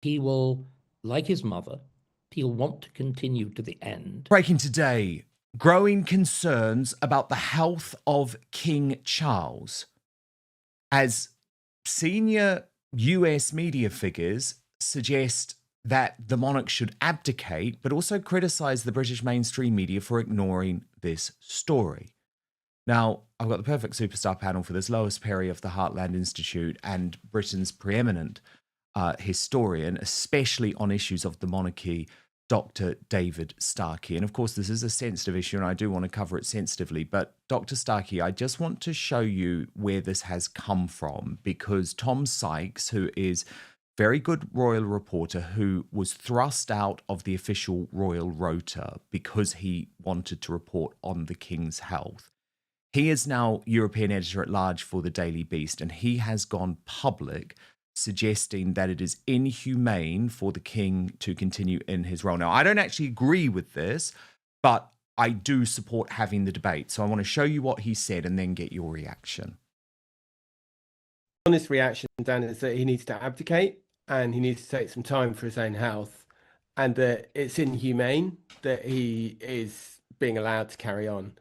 he will, like his mother, he'll want to continue to the end. Breaking today, growing concerns about the health of King Charles as senior US media figures suggest that the monarch should abdicate, but also criticize the British mainstream media for ignoring this story. Now, I've got the perfect superstar panel for this. Lois Perry of the Heartland Institute and Britain's preeminent historian, especially on issues of the monarchy, Dr. David Starkey. And of course, this is a sensitive issue, and I do want to cover it sensitively. But Dr. Starkey, I just want to show you where this has come from, because Tom Sykes, who is very good royal reporter who was thrust out of the official royal rota because he wanted to report on the king's health. He is now European editor-at-large for the Daily Beast, and he has gone public suggesting that it is inhumane for the king to continue in his role. Now, I don't actually agree with this, but I do support having the debate. So I want to show you what he said and then get your reaction. Honest reaction, Dan, is that he needs to abdicate and he needs to take some time for his own health, and that it's inhumane that he is being allowed to carry on.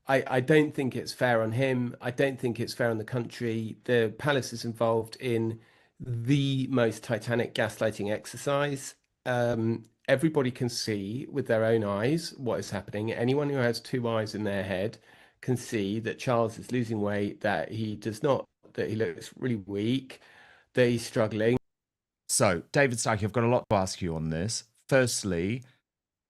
I don't think it's fair on him. I don't think it's fair on the country. The palace is involved in the most titanic gaslighting exercise. Everybody can see with their own eyes what is happening. Anyone who has two eyes in their head can see that Charles is losing weight, that he does not, that he looks really weak, that he's struggling. So, David Starkey, I've got a lot to ask you on this. Firstly,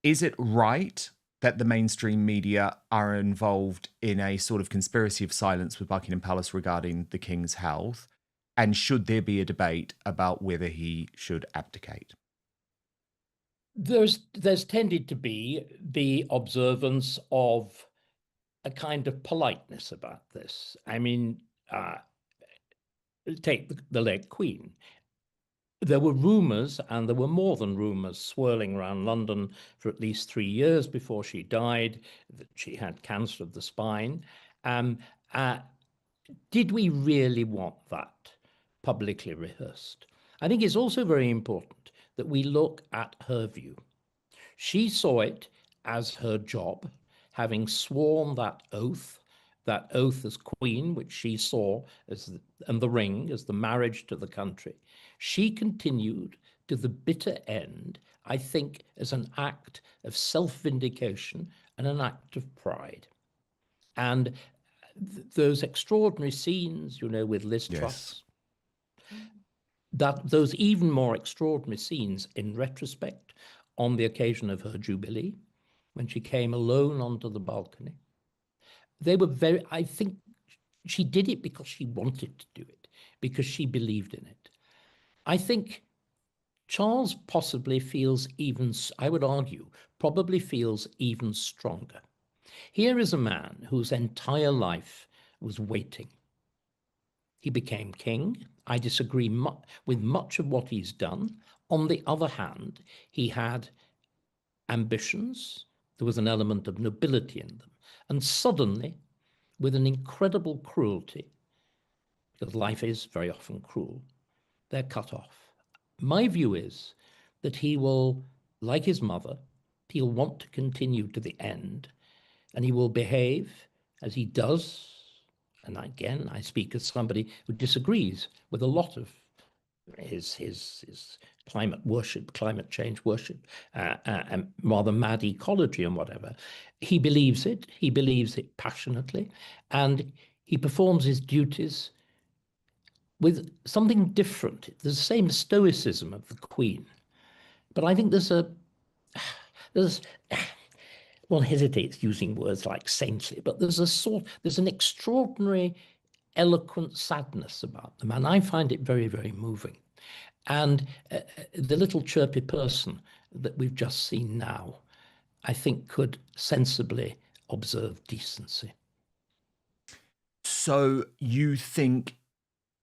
is it right that the mainstream media are involved in a sort of conspiracy of silence with Buckingham Palace regarding the king's health? And should there be a debate about whether he should abdicate? There's tended to be the observance of a kind of politeness about this. I mean, take the late Queen. There were rumours, and there were more than rumours, swirling around London for at least 3 years before she died, that she had cancer of the spine. Did we really want that publicly rehearsed? I think it's also very important that we look at her view. She saw it as her job, having sworn that oath as queen, which she saw as and the ring as the marriage to the country. She continued to the bitter end, I think, as an act of self-vindication and an act of pride. And those extraordinary scenes, with Liz Truss, that those even more extraordinary scenes in retrospect on the occasion of her jubilee, when she came alone onto the balcony, they were I think she did it because she wanted to do it, because she believed in it. I think Charles possibly feels even, I would argue, probably feels even stronger. Here is a man whose entire life was waiting. He became king. I disagree with much of what he's done. On the other hand, he had ambitions. There was an element of nobility in them. And suddenly, with an incredible cruelty, because life is very often cruel, they're cut off. My view is that he will, like his mother, he'll want to continue to the end, and he will behave as he does. And again, I speak as somebody who disagrees with a lot of his climate worship, climate change worship, and rather mad ecology and whatever. He believes it passionately, and he performs his duties with something different. There's the same stoicism of the Queen, but I think one hesitates using words like saintly, but there's an extraordinary eloquent sadness about them, and I find it very, very moving. And the little chirpy person that we've just seen now, I think, could sensibly observe decency. So you think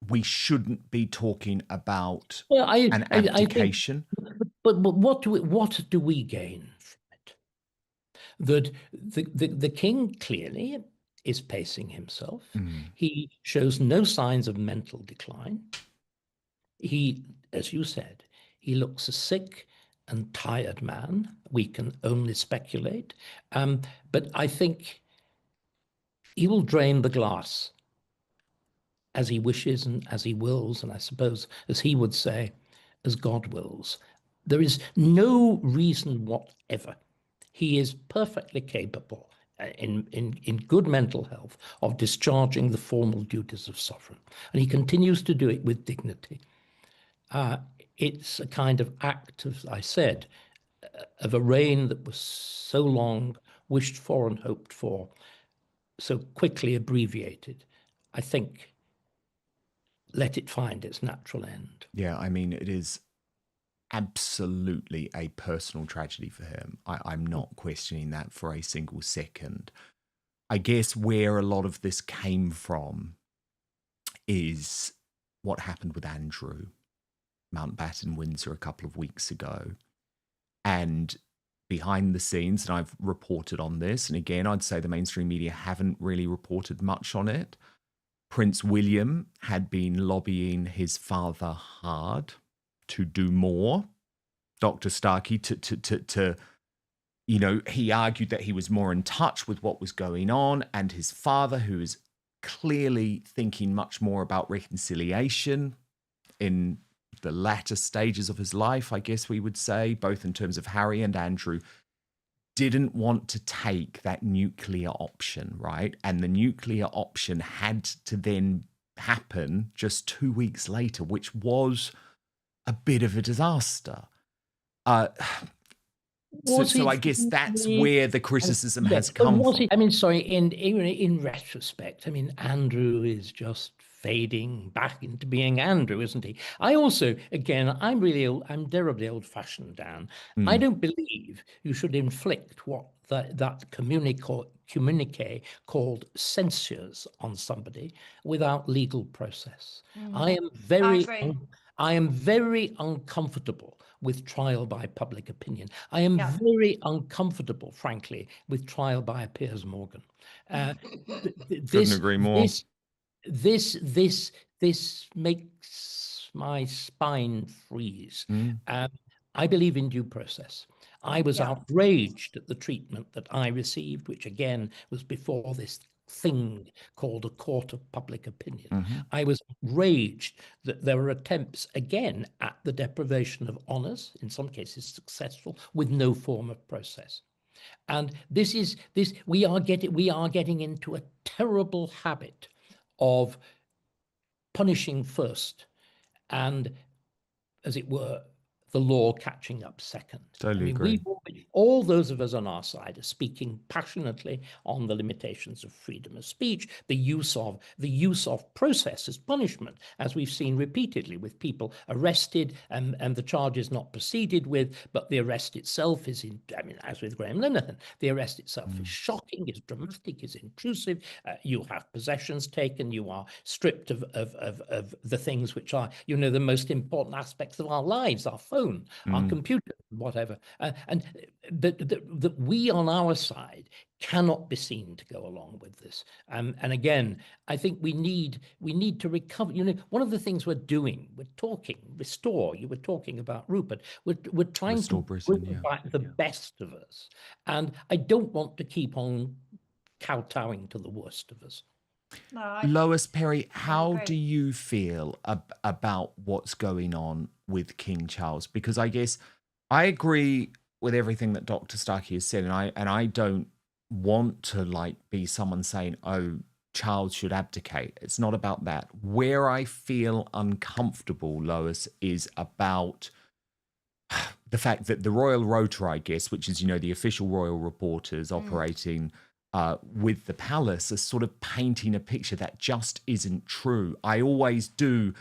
we shouldn't be talking about an abdication? But what do we gain from it? That the king clearly is pacing himself. He shows no signs of mental decline. He, as you said, He looks a sick and tired man. We can only speculate. But I think he will drain the glass as he wishes and as he wills, and I suppose, as he would say, as God wills. There is no reason whatever. He is perfectly capable, in good mental health, of discharging the formal duties of sovereign, and he continues to do it with dignity. It's a kind of act, as I said, of a reign that was so long wished for and hoped for, so quickly abbreviated. I think let it find its natural end. Yeah, I mean, it is absolutely a personal tragedy for him. I'm not questioning that for a single second. I guess where a lot of this came from is what happened with Andrew Mountbatten Windsor a couple of weeks ago. And behind the scenes, and I've reported on this, and again, I'd say the mainstream media haven't really reported much on it. Prince William had been lobbying his father hard to do more. Dr. Starkey to you know, he argued that he was more in touch with what was going on, and his father, who is clearly thinking much more about reconciliation in the latter stages of his life, I guess we would say, both in terms of Harry and Andrew, didn't want to take that nuclear option, right? And the nuclear option had to then happen just 2 weeks later, which was a bit of a disaster. So I guess that's where the criticism has come from. I mean, sorry, in retrospect, I mean, Andrew is just fading back into being Andrew, isn't he? I also, again, I'm terribly old-fashioned, Dan. I don't believe you should inflict what that communique called censures on somebody without legal process. I am very uncomfortable with trial by public opinion. I am very uncomfortable, frankly, with trial by Piers Morgan. Couldn't agree more. This makes my spine freeze. I believe in due process. I was outraged at the treatment that I received, which again was before this thing called a court of public opinion. I was outraged that there were attempts again at the deprivation of honours, in some cases successful, with no form of process. And we are getting into a terrible habit of punishing first and, as it were, the law catching up second. Totally agree. All those of us on our side are speaking passionately on the limitations of freedom of speech, the use of process as punishment, as we've seen repeatedly with people arrested and the charge is not proceeded with, but the arrest itself is, as with Graham Linehan, the arrest itself is shocking, is dramatic, is intrusive. You have possessions taken, you are stripped of the things which are, the most important aspects of our lives, our phone, our computer, whatever. And that we on our side cannot be seen to go along with this. And again, I think we need to recover. One of the things we're doing, we're talking, restore. You were talking about Rupert. We're trying Restore to Britain, bring back the best of us. And I don't want to keep on kowtowing to the worst of us. No, Lois Perry, how do you feel about what's going on with King Charles? Because I guess I agree with everything that Dr. Starkey has said, and I don't want to be someone saying, "Oh, Charles should abdicate." It's not about that. Where I feel uncomfortable, Lois, is about the fact that the Royal Rota, I guess, which is the official royal reporters operating with the palace, are sort of painting a picture that just isn't true. I always do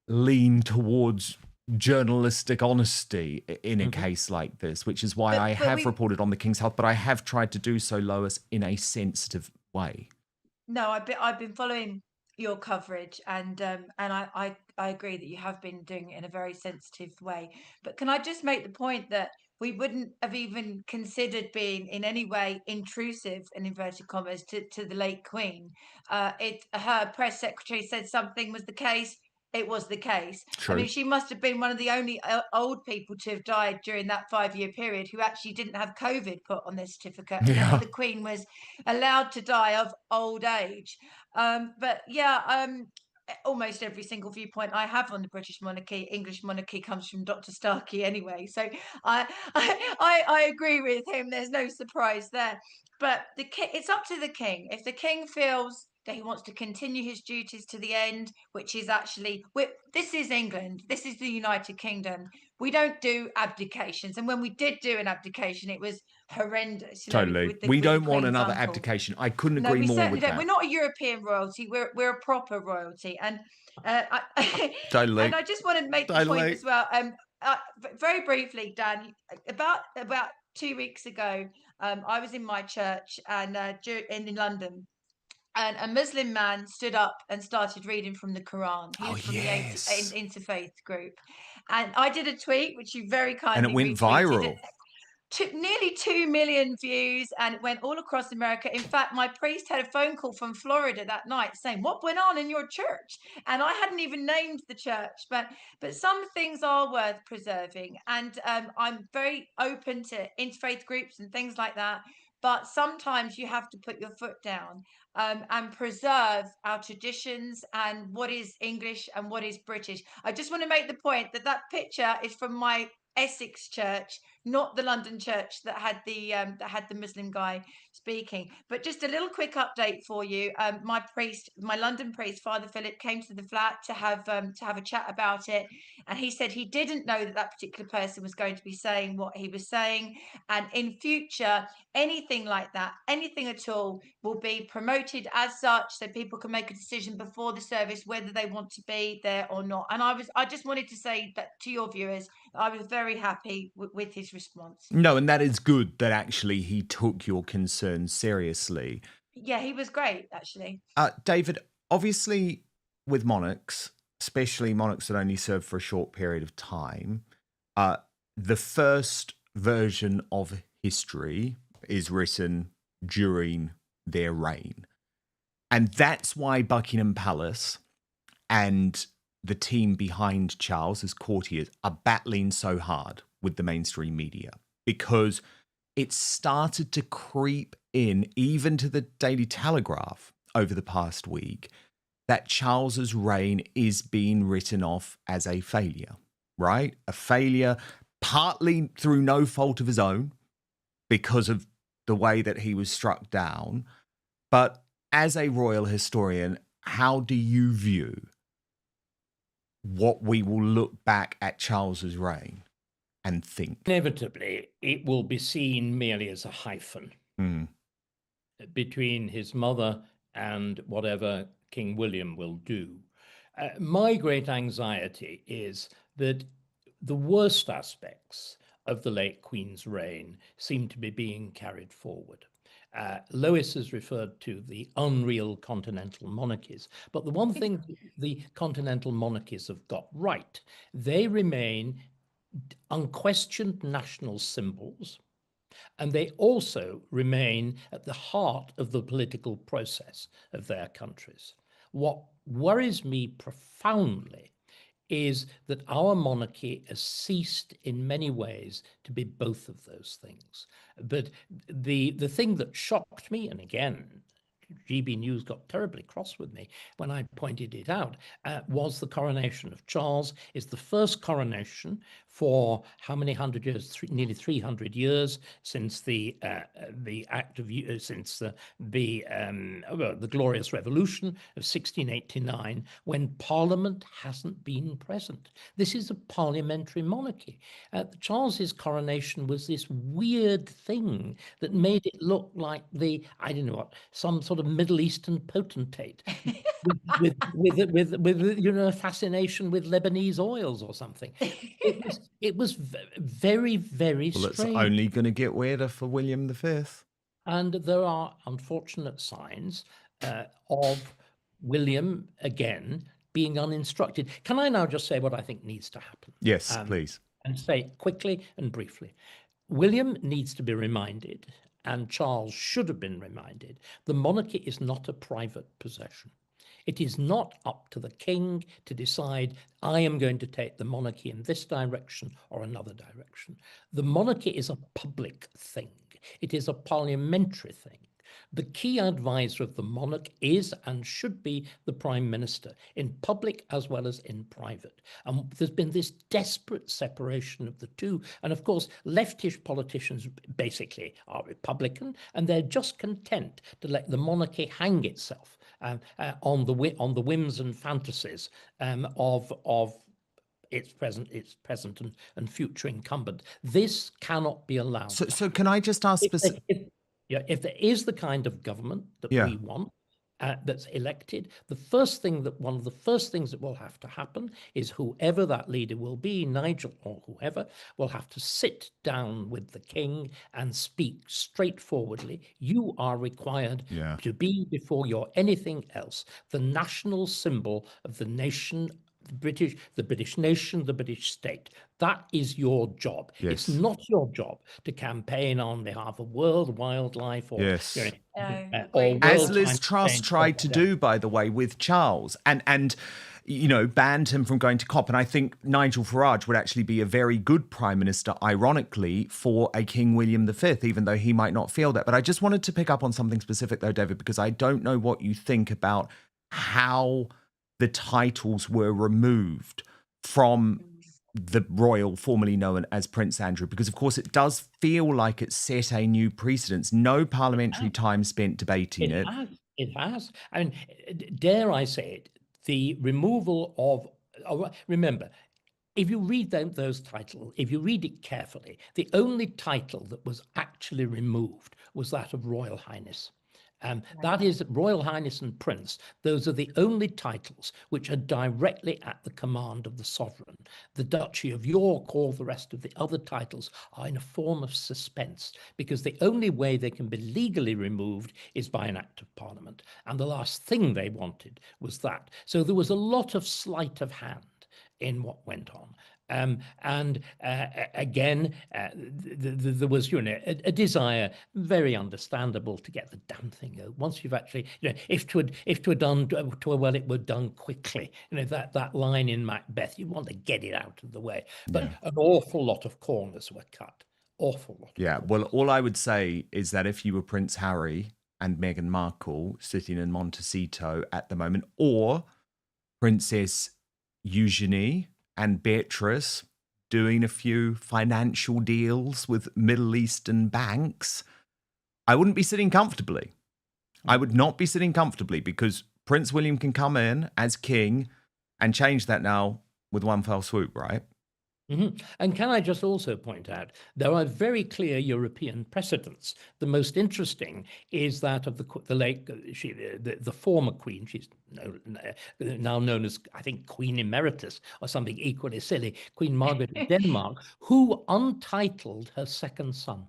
lean towards journalistic honesty in a case like this, which is why I have reported on the King's Health, but I have tried to do so, Lois, in a sensitive way. No, I've been following your coverage, and I agree that you have been doing it in a very sensitive way. But can I just make the point that we wouldn't have even considered being in any way intrusive, in inverted commas, to the late Queen. Her press secretary said something was the case. it was the case. True. I mean, she must have been one of the only old people to have died during that 5-year period who actually didn't have COVID put on their certificate. And Yeah. the Queen was allowed to die of old age. But yeah, almost every single viewpoint I have on the British monarchy, English monarchy, comes from Dr. Starkey anyway. So I agree with him. There's no surprise there. But it's up to the king. If the king feels that he wants to continue his duties to the end, which is actually, this is England, this is the United Kingdom. We don't do abdications. And when we did do an abdication, it was horrendous. Totally. We don't want another uncle. abdication. I couldn't No, agree we more certainly with don't. that. We're not a European royalty. We're a proper royalty. And Totally. and I just want to make the point as well. Very briefly, Dan, about 2 weeks ago, I was in my church and in London, and a Muslim man stood up and started reading from the Quran. He was from the interfaith group, and I did a tweet which you very kindly and it went retweeted. viral. Nearly 2 million views, and it went all across America. In fact, my priest had a phone call from Florida that night saying, "What went on in your church?" And I hadn't even named the church, but some things are worth preserving, and I'm very open to interfaith groups and things like that. But sometimes you have to put your foot down and preserve our traditions and what is English and what is British. I just want to make the point that picture is from my Essex church, not the London church that had the Muslim guy speaking. But just a little quick update for you. My London priest, Father Philip, came to the flat to have a chat about it, and he said he didn't know that particular person was going to be saying what he was saying, and in future anything like that, anything at all, will be promoted as such, so people can make a decision before the service whether they want to be there or not. And I just wanted to say that to your viewers, I was very happy with his response. No, and that is good that actually he took your concerns seriously. Yeah, he was great, actually. David, obviously with monarchs, especially monarchs that only serve for a short period of time, the first version of history is written during their reign. And that's why Buckingham Palace and the team behind Charles as courtiers are battling so hard with the mainstream media, because it started to creep in, even to the Daily Telegraph over the past week, that Charles's reign is being written off as a failure, right? A failure partly through no fault of his own because of the way that he was struck down. But as a royal historian, how do you view what we will look back at Charles's reign and think? Inevitably, it will be seen merely as a hyphen between his mother and whatever King William will do. My great anxiety is that the worst aspects of the late Queen's reign seem to be being carried forward. Lois has referred to the unreal continental monarchies, but the one thing the continental monarchies have got right, they remain unquestioned national symbols, and they also remain at the heart of the political process of their countries. What worries me profoundly is that our monarchy has ceased in many ways to be both of those things. But the thing that shocked me, and again, GB News got terribly cross with me when I pointed it out, was the coronation of Charles. It's the first coronation for how many hundred years? Nearly 300 years since the act of since the Glorious Revolution of 1689, when Parliament hasn't been present. This is a parliamentary monarchy. Charles's coronation was this weird thing that made it look like some sort of Middle Eastern potentate with a fascination with Lebanese oils or something. It was very, very strange. Well, it's only going to get weirder for William V. And there are unfortunate signs of William, again, being uninstructed. Can I now just say what I think needs to happen? Yes, please. And say quickly and briefly. William needs to be reminded, and Charles should have been reminded, the monarchy is not a private possession. It is not up to the king to decide, I am going to take the monarchy in this direction or another direction. The monarchy is a public thing. It is a parliamentary thing. The key advisor of the monarch is and should be the prime minister, in public as well as in private. And there's been this desperate separation of the two. And of course, leftish politicians basically are Republican, and they're just content to let the monarchy hang itself on the whims and fantasies of its present and future incumbent. This cannot be allowed. So can I just ask if there is the kind of government that we want, that's elected, one of the first things that will have to happen is whoever that leader will be, Nigel or whoever, will have to sit down with the king and speak straightforwardly. You are required to be, before you're anything else, the national symbol of the nation, the British nation, the British state. That is your job. Yes. It's not your job to campaign on behalf of world wildlife or, or as Liz Truss tried to do, by the way, with Charles, and banned him from going to COP. And I think Nigel Farage would actually be a very good prime minister, ironically, for a King William V, even though he might not feel that. But I just wanted to pick up on something specific, though, David, because I don't know what you think about how the titles were removed from the royal, formerly known as Prince Andrew, because of course it does feel like it set a new precedence. No parliamentary time spent debating it. It has. I mean, dare I say it, the removal of, remember, if you read those titles, if you read it carefully, the only title that was actually removed was that of Royal Highness. That is Royal Highness and Prince. Those are the only titles which are directly at the command of the sovereign. The Duchy of York, all the rest of the other titles are in a form of suspense, because the only way they can be legally removed is by an act of parliament. And the last thing they wanted was that. So there was a lot of sleight of hand in what went on. Again, there was, a desire, very understandable, to get the damn thing out. Once you've actually, if it were done well, it were done quickly. That line in Macbeth, you want to get it out of the way. But an awful lot of corners were cut. Awful lot. Well, all I would say is that if you were Prince Harry and Meghan Markle sitting in Montecito at the moment, or Princess Eugenie and Beatrice doing a few financial deals with Middle Eastern banks, I wouldn't be sitting comfortably. I would not be sitting comfortably, because Prince William can come in as king and change that now with one fell swoop, right? Mm-hmm. And can I just also point out, there are very clear European precedents. The most interesting is that of the late, the former queen. She's now known as, I think, Queen Emeritus or something equally silly, Queen Margaret of Denmark, who untitled her second son.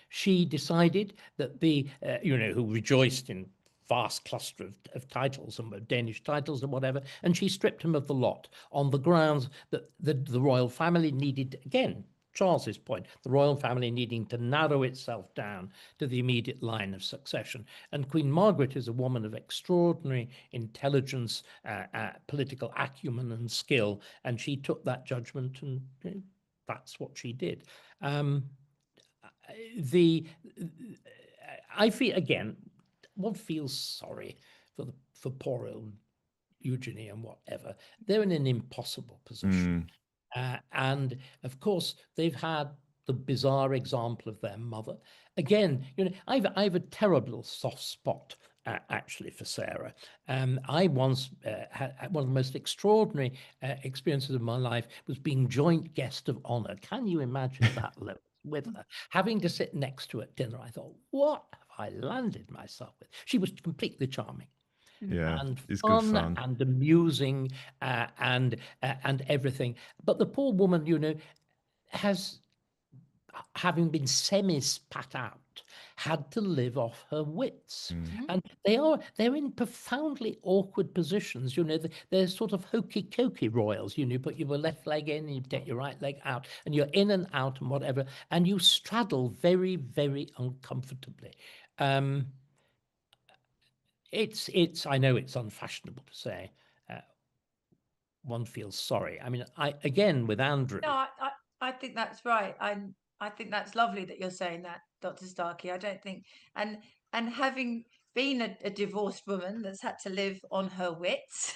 She decided that who rejoiced in vast cluster of titles and Danish titles and whatever, and she stripped him of the lot on the grounds that the royal family needed, again, Charles's point, the royal family needing to narrow itself down to the immediate line of succession. And Queen Margaret is a woman of extraordinary intelligence, political acumen and skill, and she took that judgment, and that's what she did. I feel, again, one feels sorry for poor old Eugenie and whatever. They're in an impossible position. And of course, they've had the bizarre example of their mother. Again, I have a terrible soft spot actually for Sarah. I once had one of the most extraordinary experiences of my life was being joint guest of honor. Can you imagine that level? With her, having to sit next to her at dinner, I thought, what have I landed myself with? She was completely charming, and fun and amusing, and everything. But the poor woman, has, having been spat out, had to live off her wits. And they're in profoundly awkward positions. They're sort of hokey cokey royals. You put your left leg in and you take your right leg out, and you're in and out and whatever, and you straddle very, very uncomfortably. it's. I know it's unfashionable to say. One feels sorry. I mean, again with Andrew. No, I think that's right. I think that's lovely that you're saying that, Dr. Starkey. I don't think, and having been a divorced woman that's had to live on her wits,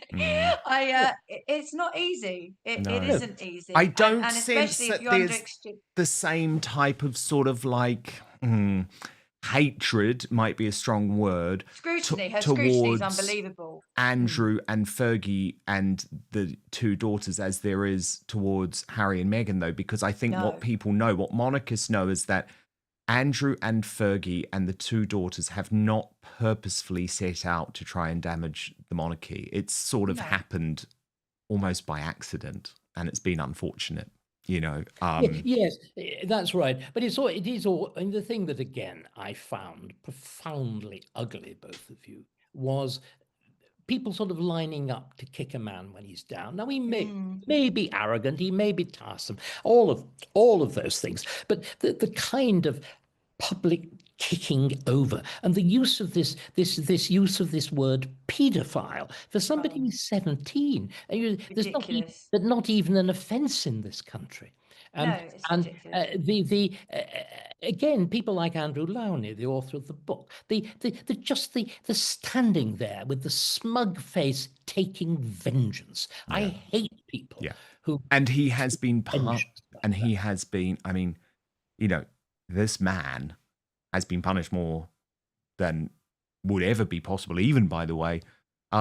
it's not easy. It No. isn't easy. I don't and sense especially if that you're under there's the same type of sort of like hatred, might be a strong word, scrutiny. Her scrutiny is towards unbelievable. Andrew and Fergie and the two daughters as there is towards Harry and Meghan, though, because I think what people know, what monarchists know, is that Andrew and Fergie and the two daughters have not purposefully set out to try and damage the monarchy. It's sort of happened almost by accident, and it's been unfortunate. Yes, that's right. But it is all, and the thing that again I found profoundly ugly, both of you, was people sort of lining up to kick a man when he's down. Now he may be arrogant, he may be tiresome, all of those things. But the kind of public kicking over and the use of this use of this word paedophile for somebody who's 17, there's not even an offence in this country. No, it's ridiculous. Again, people like Andrew Lowney, the author of the book, the standing there with the smug face, taking vengeance. I hate people who. And he has been I mean, this man has been punished more than would ever be possible, even, by the way,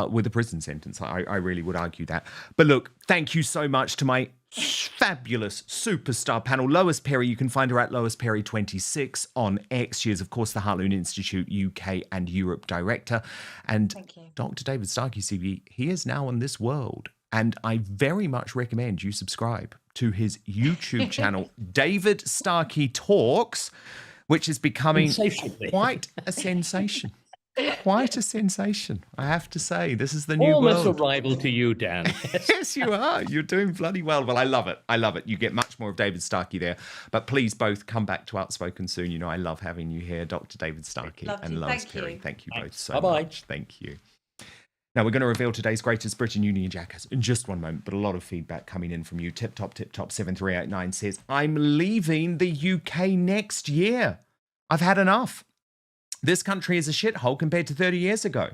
with a prison sentence. I really would argue that. But look, thank you so much to my fabulous superstar panel. Lois Perry, you can find her at Lois Perry 26 on X. She is, of course, the Heartland Institute UK and Europe Director. And Dr. David Starkey, CV, he is now in this world. And I very much recommend you subscribe to his YouTube channel, David Starkey Talks, which is becoming quite a sensation. Quite a sensation, I have to say. This is the new almost world. A rival to you, Dan. Yes, you are. You're doing bloody well. Well, I love it. I love it. You get much more of David Starkey there. But please both come back to Outspoken soon. I love having you here, Dr. David Starkey and Lois Perry. Thank you both so much. Thank you. Now, we're going to reveal today's greatest Britain Union Jackass in just one moment, but a lot of feedback coming in from you. Tip Top 7389 says, I'm leaving the UK next year. I've had enough. This country is a shithole compared to 30 years ago.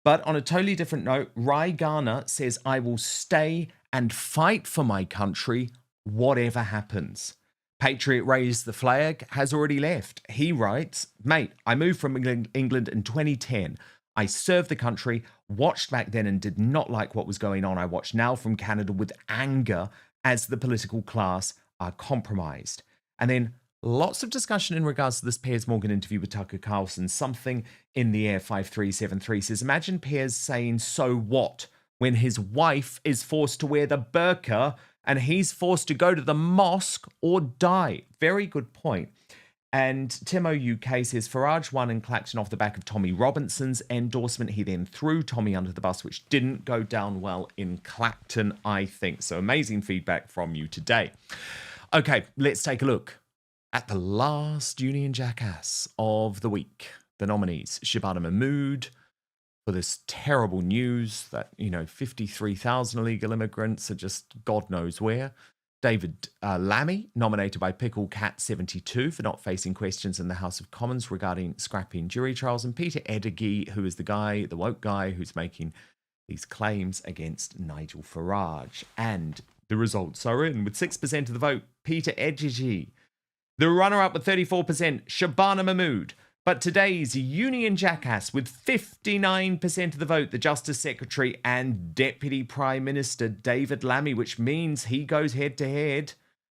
But on a totally different note, Rai Garner says, I will stay and fight for my country, whatever happens. Patriot Raise the Flag has already left. He writes, mate, I moved from England in 2010. I served the country, watched back then and did not like what was going on. I watch now from Canada with anger as the political class are compromised. And then lots of discussion in regards to this Piers Morgan interview with Tucker Carlson. Something in the air 5373 says, imagine Piers saying, so what, when his wife is forced to wear the burqa and he's forced to go to the mosque or die. Very good point. And Timo UK says, Farage won in Clacton off the back of Tommy Robinson's endorsement. He then threw Tommy under the bus, which didn't go down well in Clacton, I think. So amazing feedback from you today. Okay, let's take a look at the last Union Jackass of the week. The nominees, Shabana Mahmood, for this terrible news that, 53,000 illegal immigrants are just God knows where. David Lammy, nominated by Pickle Cat 72 for not facing questions in the House of Commons regarding scrapping jury trials. And Peter Edeghi, who is the woke guy who's making these claims against Nigel Farage. And the results are in. With 6% of the vote, Peter Edeghi. The runner-up with 34%, Shabana Mahmood. But today's Union Jackass with 59% of the vote, the Justice Secretary and Deputy Prime Minister David Lammy, which means he goes head-to-head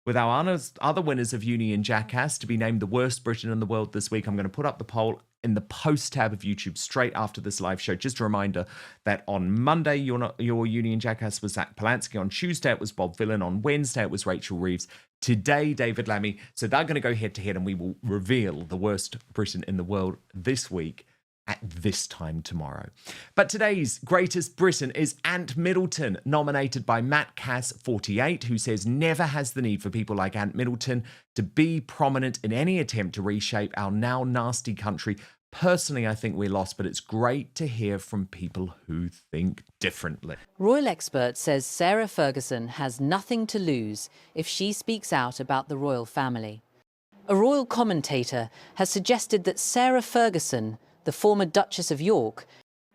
with our other winners of Union Jackass to be named the worst Britain in the world this week. I'm going to put up the poll in the post tab of YouTube straight after this live show. Just a reminder that on Monday, your Union Jackass was Zach Polanski. On Tuesday, it was Bob Villan. On Wednesday, it was Rachel Reeves. Today, David Lammy. So they're going to go head-to-head, and we will reveal the worst Britain in the world this week at this time tomorrow. But today's greatest Britain is Ant Middleton, nominated by Matt Cass 48, who says never has the need for people like Ant Middleton to be prominent in any attempt to reshape our now nasty country Personally, I think we lost, but it's great to hear from people who think differently. Royal expert says Sarah Ferguson has nothing to lose if she speaks out about the royal family. A royal commentator has suggested that Sarah Ferguson, the former Duchess of York,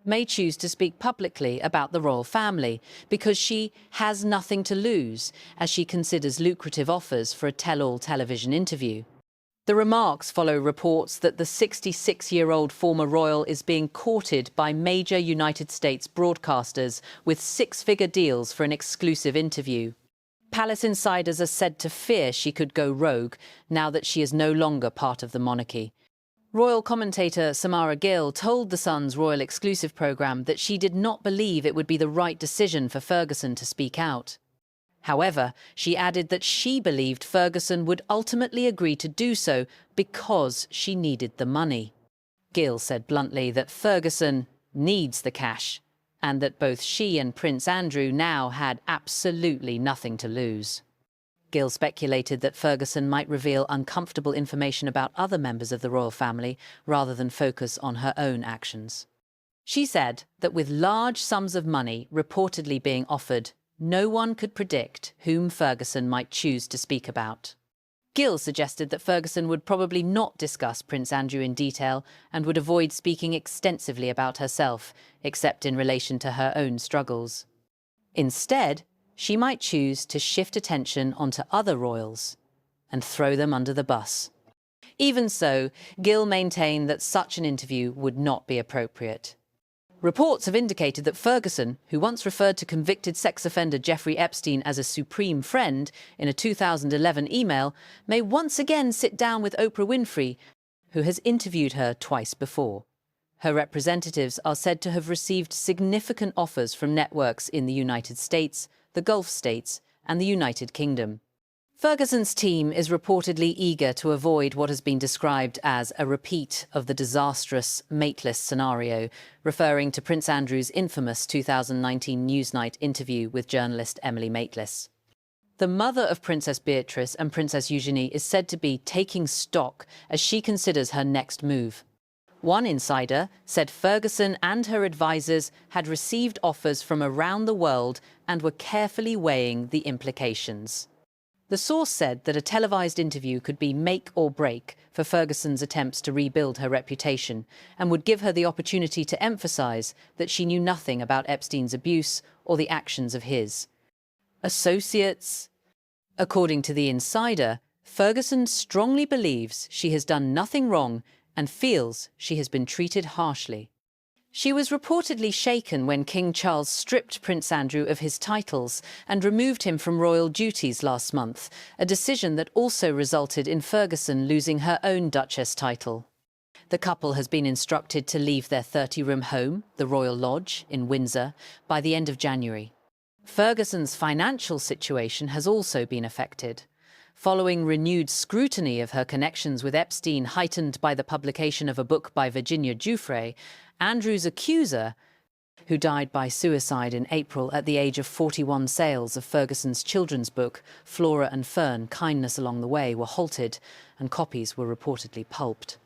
may choose to speak publicly about the royal family because she has nothing to lose as she considers lucrative offers for a tell-all television interview. The remarks follow reports that the 66-year-old former royal is being courted by major United States broadcasters with six-figure deals for an exclusive interview. Palace insiders are said to fear she could go rogue now that she is no longer part of the monarchy. Royal commentator Samara Gill told The Sun's Royal Exclusive programme that she did not believe it would be the right decision for Ferguson to speak out. However, she added that she believed Ferguson would ultimately agree to do so because she needed the money. Gill said bluntly that Ferguson needs the cash and that both she and Prince Andrew now had absolutely nothing to lose. Gill speculated that Ferguson might reveal uncomfortable information about other members of the royal family rather than focus on her own actions. She said that with large sums of money reportedly being offered, no one could predict whom Ferguson might choose to speak about. Gill suggested that Ferguson would probably not discuss Prince Andrew in detail and would avoid speaking extensively about herself, except in relation to her own struggles. Instead, she might choose to shift attention onto other royals and throw them under the bus. Even so, Gill maintained that such an interview would not be appropriate. Reports have indicated that Ferguson, who once referred to convicted sex offender Jeffrey Epstein as a supreme friend in a 2011 email, may once again sit down with Oprah Winfrey, who has interviewed her twice before. Her representatives are said to have received significant offers from networks in the United States, the Gulf states, and the United Kingdom. Ferguson's team is reportedly eager to avoid what has been described as a repeat of the disastrous Mateless scenario, referring to Prince Andrew's infamous 2019 Newsnight interview with journalist Emily Maitlis. The mother of Princess Beatrice and Princess Eugenie is said to be taking stock as she considers her next move. One insider said Ferguson and her advisors had received offers from around the world and were carefully weighing the implications. The source said that a televised interview could be make or break for Ferguson's attempts to rebuild her reputation and would give her the opportunity to emphasise that she knew nothing about Epstein's abuse or the actions of his associates. According to the insider, Ferguson strongly believes she has done nothing wrong and feels she has been treated harshly. She was reportedly shaken when King Charles stripped Prince Andrew of his titles and removed him from royal duties last month, a decision that also resulted in Ferguson losing her own Duchess title. The couple has been instructed to leave their 30-room home, the Royal Lodge, in Windsor, by the end of January. Ferguson's financial situation has also been affected. Following renewed scrutiny of her connections with Epstein heightened by the publication of a book by Virginia Giuffre, Andrew's accuser, who died by suicide in April at the age of 41, sales of Ferguson's children's book, Flora and Fern, Kindness Along the Way, were halted and copies were reportedly pulped.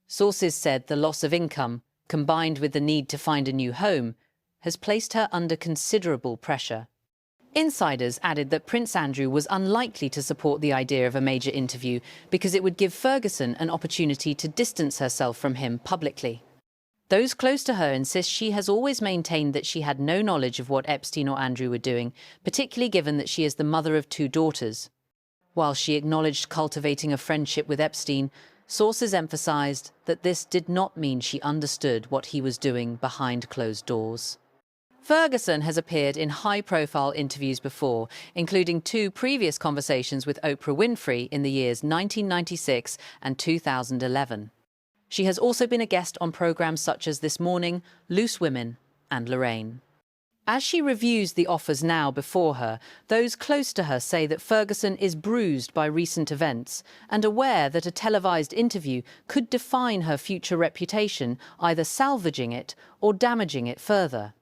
Sources said the loss of income, combined with the need to find a new home, has placed her under considerable pressure. Insiders added that Prince Andrew was unlikely to support the idea of a major interview because it would give Ferguson an opportunity to distance herself from him publicly. Those close to her insist she has always maintained that she had no knowledge of what Epstein or Andrew were doing, particularly given that she is the mother of 2 daughters. While she acknowledged cultivating a friendship with Epstein, sources emphasized that this did not mean she understood what he was doing behind closed doors. Ferguson has appeared in high-profile interviews before, including 2 previous conversations with Oprah Winfrey in the years 1996 and 2011. She has also been a guest on programmes such as This Morning, Loose Women, and Lorraine. As she reviews the offers now before her, those close to her say that Ferguson is bruised by recent events and aware that a televised interview could define her future reputation, either salvaging it or damaging it further.